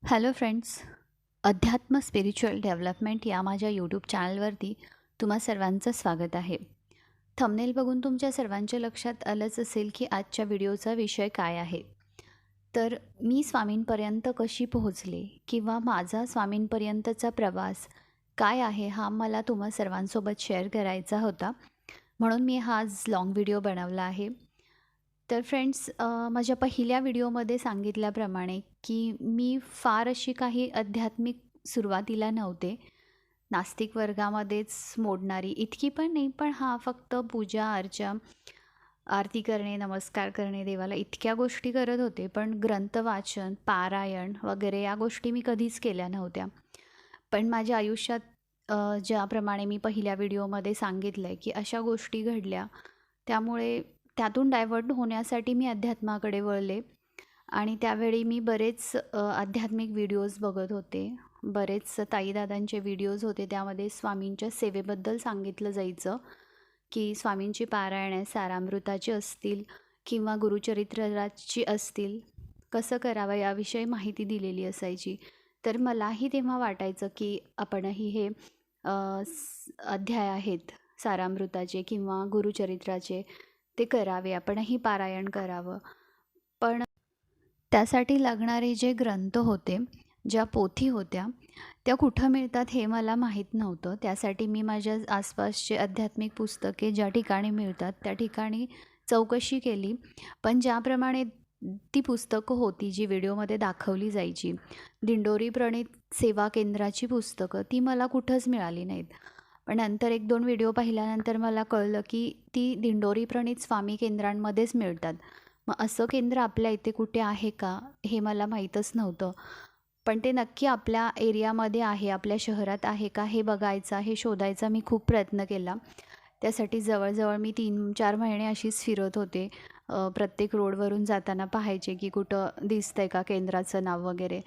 Hello friends, अध्यात्म spiritual development या माझ्या यूट्यूब चॅनलवरती तुम्हा सर्वांचं स्वागत आहे. थंबनेल बघून तुमच्या सर्वांच्या लक्षात आलंच असेल की आजच्या व्हिडिओचा विषय काय आहे. तर मी स्वामींपर्यंत कशी पोहोचले किंवा माझा स्वामींपर्यंतचा प्रवास काय आहे हा मला तुम्हा सर्वांसोबत शेअर करायचा होता. म्हणून मी हा आज लाँग व्हिडिओ बनवला आहे. तर फ्रेंड्स, माझ्या पहिल्या व्हिडिओमध्ये सांगितल्याप्रमाणे की मी फार अशी काही आध्यात्मिक सुरुवातीला नव्हते. नास्तिक वर्गामध्येच मोडणारी इतकी पण नाही, पण हां, फक्त पूजा अर्चा, आरती करणे, नमस्कार करणे देवाला इतक्या गोष्टी करत होते. पण ग्रंथ वाचन, पारायण वगैरे या गोष्टी मी कधीच केल्या नव्हत्या. पण माझ्या आयुष्यात ज्याप्रमाणे मी पहिल्या व्हिडिओमध्ये सांगितलं आहे की अशा गोष्टी घडल्या, त्यामुळे त्यातून डायव्हर्ट होण्यासाठी मी अध्यात्माकडे वळले. आणि त्यावेळी मी बरेच आध्यात्मिक व्हिडिओज बघत होते. बरेच ताईदादांचे व्हिडिओज होते, त्यामध्ये स्वामींच्या सेवेबद्दल सांगितलं जायचं की स्वामींची पारायणे सारामृताची असतील किंवा गुरुचरित्राची असतील, कसं करावं याविषयी माहिती दिलेली असायची. तर मलाही तेव्हा वाटायचं की आपणही हे अध्याय आहेत सारामृताचे किंवा गुरुचरित्राचे, ते करावे, आपणही पारायण करावं. पण त्यासाठी लागणारे जे ग्रंथ होते, ज्या पोथी होत्या, त्या कुठं मिळतात हे मला माहीत नव्हतं. त्यासाठी मी माझ्या आसपासचे आध्यात्मिक पुस्तके ज्या ठिकाणी मिळतात त्या ठिकाणी चौकशी केली. पण ज्याप्रमाणे ती पुस्तकं होती जी व्हिडिओमध्ये दाखवली जायची, दिंडोरी प्रणीत सेवा केंद्राची पुस्तकं, ती मला कुठंच मिळाली नाहीत. पण नंतर 1-2 व्हिडिओ पाहिल्यानंतर मला कळलं की ती दिंडोरी प्रणीत स्वामी केंद्रांमध्येच मिळतात. मग असं केंद्र आपल्या इथे कुठे आहे का, हे मला माहीतच नव्हतं. पण ते नक्की आपल्या एरियामध्ये आहे, आपल्या शहरात आहे का, हे बघायचा, हे शोधायचा मी खूप प्रयत्न केला. त्यासाठी जवळजवळ मी 3-4 महिने अशीच फिरत होते. प्रत्येक रोडवरून जाताना पाहायचे की कुठं दिसतंय का केंद्राचं नाव वगैरे.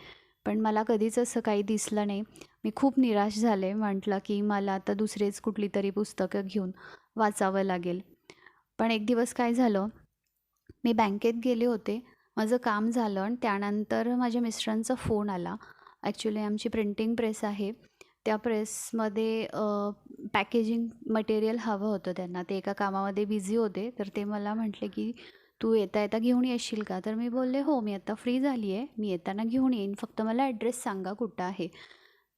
पण मला कधीच असं काही दिसलं नाही. मी खूप निराश झाले. म्हटलं की मला आता दुसरीच कुठली तरी पुस्तकं घेऊन वाचावं लागेल. पण एक दिवस काय झालं, मी बँकेत गेले होते. माझं काम झालं आणि त्यानंतर माझ्या मिस्टरांचा फोन आला. ॲक्च्युली आमची प्रिंटिंग प्रेस आहे. त्या प्रेसमध्ये पॅकेजिंग मटेरियल हवं होतं त्यांना. ते एका कामामध्ये बिझी होते. तर ते मला म्हटले की "तू येता-येता घेऊन येशील का?" तर मी बोलले, "हो, मी आता फ्री झाली आहे. मी येताना घेऊन येईन. फक्त मला ॲड्रेस सांगा कुठं आहे."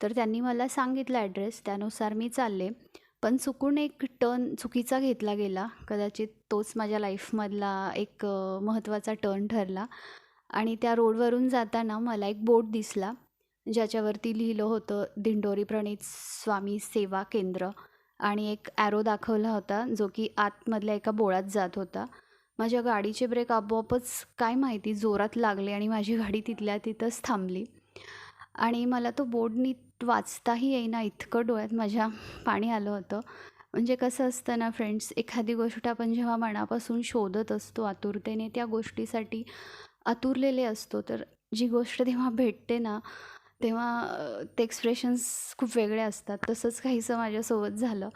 तर त्यांनी मला सांगितलं ॲड्रेस. त्यानुसार मी चालले. पण चुकून एक टर्न चुकीचा घेतला गेला. कदाचित तोच माझ्या लाईफमधला एक महत्त्वाचा टर्न ठरला. आणि त्या रोडवरून जाताना मला एक बोर्ड दिसला, ज्याच्यावरती लिहिलं होतं दिंडोरी प्रणीत स्वामी सेवा केंद्र, आणि एक ॲरो दाखवला होता जो की आतमधल्या एका बोळात जात होता. माझ्या गाडीचे ब्रेक आपोआपच काय माहिती जोरात लागले आणि माझी गाडी तिथल्या तिथंच थांबली. आणि मला तो बोर्ड नीट वाचताही येईना, इतकं डोळ्यात माझ्या पाणी आलं होतं. म्हणजे कसं असतं ना फ्रेंड्स, एखादी गोष्ट आपण जेव्हा मनापासून शोधत असतो आतुरतेने, त्या गोष्टीसाठी आतुरलेले असतो, तर जी गोष्ट तेव्हा भेटते ना, तेव्हा ते एक्सप्रेशन्स खूप वेगळे असतात. तसंच काहीसं माझ्यासोबत झालं.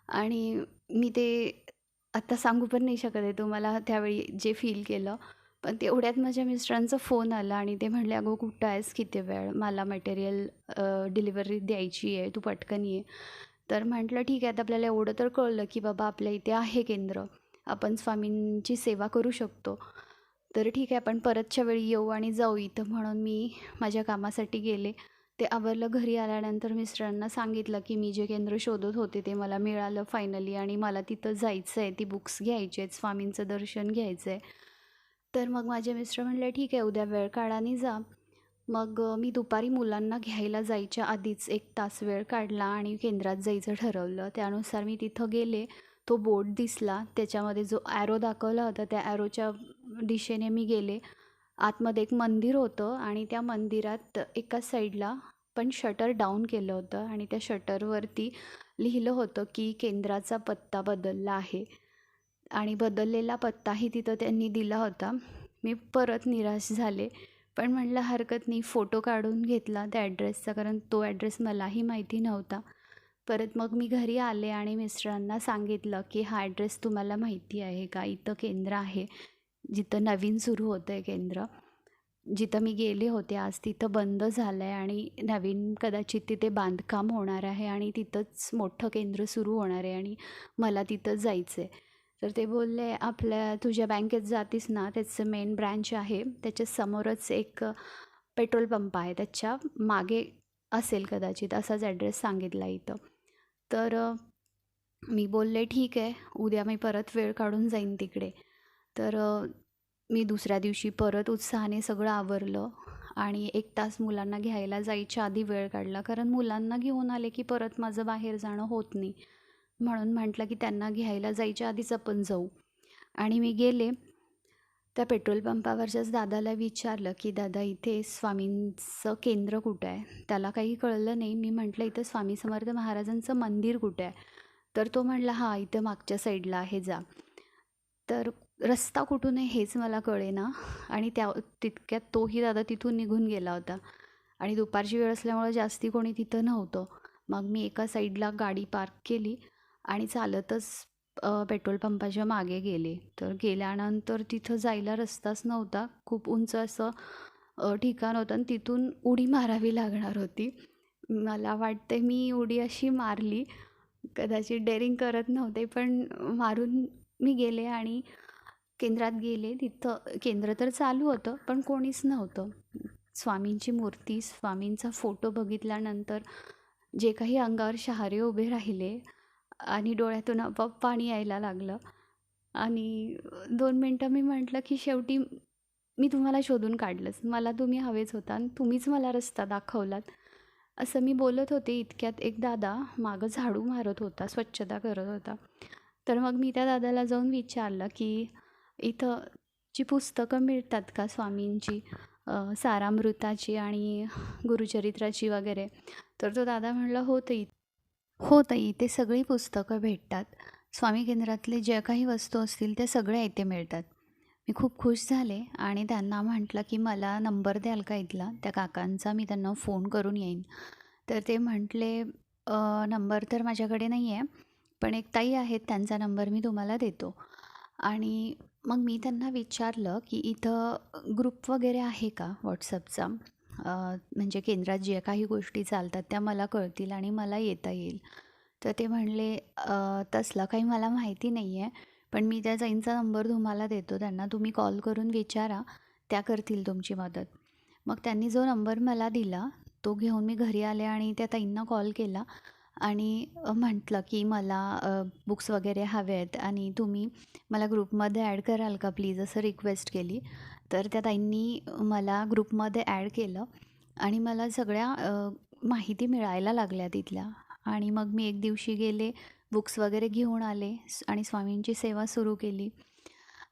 आणि मी ते आत्ता सांगू पण नाही शकत आहे तुम्हाला त्यावेळी जे फील केलं. पण तेवढ्यात माझ्या मिस्टरांचा फोन आला आणि ते म्हटले, "अगं कुठं आहेस? किती वेळ? मला मटेरियल डिलिव्हरी द्यायची आहे, तू पटकन ये." तर म्हटलं ठीक आहे, आता आपल्याला एवढं तर कळलं की बाबा आपल्या इथे आहे केंद्र, आपण स्वामींची सेवा करू शकतो. तर ठीक आहे, आपण परतच्या वेळी येऊ आणि जाऊ इथं, म्हणून मी माझ्या कामासाठी गेले. ते आवरलं. घरी आल्यानंतर मिस्टरांना सांगितलं की मी जे केंद्र शोधत होते ते मला मिळालं फायनली, आणि मला तिथं जायचं आहे, ती बुक्स घ्यायची आहेत, स्वामींचं दर्शन घ्यायचं आहे. तर मग माझे मिस्टर म्हटले, "ठीक आहे, उद्या वेळ काढ आणि जा." मग मी दुपारी मुलांना घ्यायला जायच्या आधीच 1 तास वेळ काढला आणि केंद्रात जायचं ठरवलं. त्यानुसार मी तिथं गेले. तो बोर्ड दिसला, त्याच्यामध्ये जो ॲरो दाखवला होता त्या ॲरोच्या दिशेने मी गेले. आतमध्ये एक मंदिर होतं आणि त्या मंदिरात एका साईडला पण शटर डाऊन केलं होतं आणि त्या शटरवरती लिहिलं होतं की केंद्राचा पत्ता बदलला आहे. आणि बदललेला पत्ताही तिथं त्यांनी दिला होता. मी परत निराश झाले. पण म्हटलं हरकत नाही, फोटो काढून घेतला त्या ॲड्रेसचा, कारण तो ॲड्रेस मलाही माहिती नव्हता. परत मग मी घरी आले आणि मिस्टरांना सांगितलं की हा ॲड्रेस तुम्हाला माहिती आहे का? इथं केंद्र आहे, जिथं नवीन सुरू होतं आहे केंद्र. जिथं मी गेले होते आज तिथं बंद झालं आहे आणि नवीन कदाचित तिथे बांधकाम होणार आहे आणि तिथंच मोठं केंद्र सुरू होणार आहे आणि मला तिथंच जायचं आहे. तर ते बोलले, "आपल्या तुझ्या बँकेत जातीस ना, त्याचं मेन ब्रँच आहे. त्याच्या समोरच एक पेट्रोल पंप आहे. त्याच्या मागे असेल कदाचित." असाच ॲड्रेस सांगितला इथं. तर मी बोलले, "ठीक आहे, उद्या मी परत वेळ काढून जाईन तिकडे." तर मी दुसऱ्या दिवशी परत उत्साहाने सगळं आवरलं आणि 1 तास मुलांना घ्यायला जायच्या आधी वेळ काढला. कारण मुलांना घेऊन आले की परत माझं बाहेर जाणं होत नाही. म्हणून म्हटलं की त्यांना घ्यायला जायच्या आधीच आपण जाऊ. आणि मी गेले. त्या पेट्रोल पंपावरच्याच दादाला विचारलं की "दादा, इथे स्वामींचं केंद्र कुठं आहे?" त्याला काही कळलं नाही. मी म्हटलं, "इथं स्वामी समर्थ महाराजांचं मंदिर कुठे आहे?" तर तो म्हणाला, "हां, इथं मागच्या साईडला आहे, जा." तर रस्ता कुठून आहे हेच मला कळेना आणि तितक्यात तोही दादा तिथून निघून गेला होता आणि दुपारची वेळ असल्यामुळं जास्ती कोणी तिथं नव्हतं. मग मी एका साईडला गाडी पार्क केली आणि चालतच पेट्रोल पंपाच्या मागे गेले. तर गेल्यानंतर तिथं जायला रस्ताच नव्हता. खूप उंच असं ठिकाण होतं आणि तिथून उडी मारावी लागणार होती. मला वाटते मी उडी अशी मारली, कदाचित डेअरिंग करत नव्हते, पण मारून मी गेले आणि केंद्रात गेले. तिथं केंद्र तर चालू होतं, पण कोणीच नव्हतं. स्वामींची मूर्ती, स्वामींचा फोटो बघितल्यानंतर जे काही अंगावर शहारे उभे राहिले आणि डोळ्यातून आपोआप पाणी यायला लागलं आणि 2 मिनटं मी म्हटलं, की शेवटी मी तुम्हाला शोधून काढलंच. मला तुम्ही हवेच होता आणि तुम्हीच मला रस्ता दाखवलात. असं मी बोलत होते, इतक्यात एक दादा मागं झाडू मारत होता, स्वच्छता करत होता. तर मग मी त्या दादाला जाऊन विचारलं, की "इथं जी पुस्तकं मिळतात का स्वामींची, सारामृताची आणि गुरुचरित्राची वगैरे?" तर तो दादा म्हणला, "हो ताई, इथे सगळी पुस्तकं भेटतात. स्वामी केंद्रातले ज्या काही वस्तू असतील त्या सगळ्या इथे मिळतात." मी खूप खुश झाले आणि त्यांना म्हटलं, की "मला नंबर द्याल का इथला त्या काकांचा? मी त्यांना फोन करून येईन." तर ते म्हटले, नंबर तर माझ्याकडे नाही आहे, पण एक ताई आहेत त्यांचा नंबर मी तुम्हाला देतो." आणि मग मी त्यांना विचारलं, की "इथं ग्रुप वगैरे आहे का WhatsAppचा? म्हणजे केंद्रात ज्या काही गोष्टी चालतात त्या मला कळतील आणि मला येता येईल." तर ते म्हणले, "तसलं काही मला माहिती नाही आहे, पण मी त्या ताईंचा नंबर तुम्हाला देतो. त्यांना तुम्ही कॉल करून विचारा, त्या करतील तुमची मदत." मग त्यांनी जो नंबर मला दिला, तो घेऊन मी घरी आले आणि त्या ताईंना कॉल केला आणि म्हटलं, की "मला बुक्स वगैरे हवे आहेत आणि तुम्ही मला ग्रुपमध्ये ॲड कराल का प्लीज?" असं रिक्वेस्ट केली. तर त्या ताईंनी मला ग्रुपमध्ये ॲड केलं आणि मला सगळ्या माहिती मिळायला लागल्या तिथल्या आणि मग मी एक दिवशी गेले, बुक्स वगैरे घेऊन आले आणि स्वामींची सेवा सुरू केली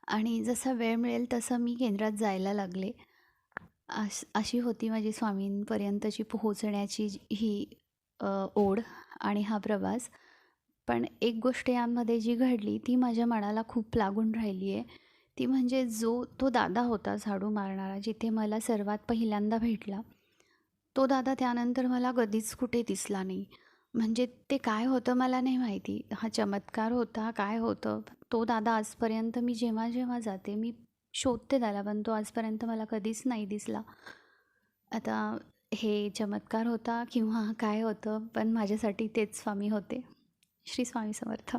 आणि जसा वेळ मिळेल तसं मी केंद्रात जायला लागले. अशी होती माझी स्वामींपर्यंतची पोहोचण्याची ही ओढ आणि हा प्रवास. पण एक गोष्ट यामध्ये जी घडली ती माझ्या मनाला खूप लागून राहिली आहे. ती म्हणजे तो दादा होता झाडू मारणारा, जिथे मला सर्वात पहिल्यांदा भेटला. तो दादा त्यानंतर मला कधीच कुठे दिसला नाही. म्हणजे ते काय होतं मला नाही माहिती. हा चमत्कार होता, काय होतं? तो दादा आजपर्यंत मी जेव्हा-जेव्हा जाते मी शोधते त्याला, पण तो आजपर्यंत मला कधीच नाही दिसला. आता हे चमत्कार होता किंवा काय होतं, पण माझ्यासाठी तेच स्वामी होते. श्री स्वामी समर्थ.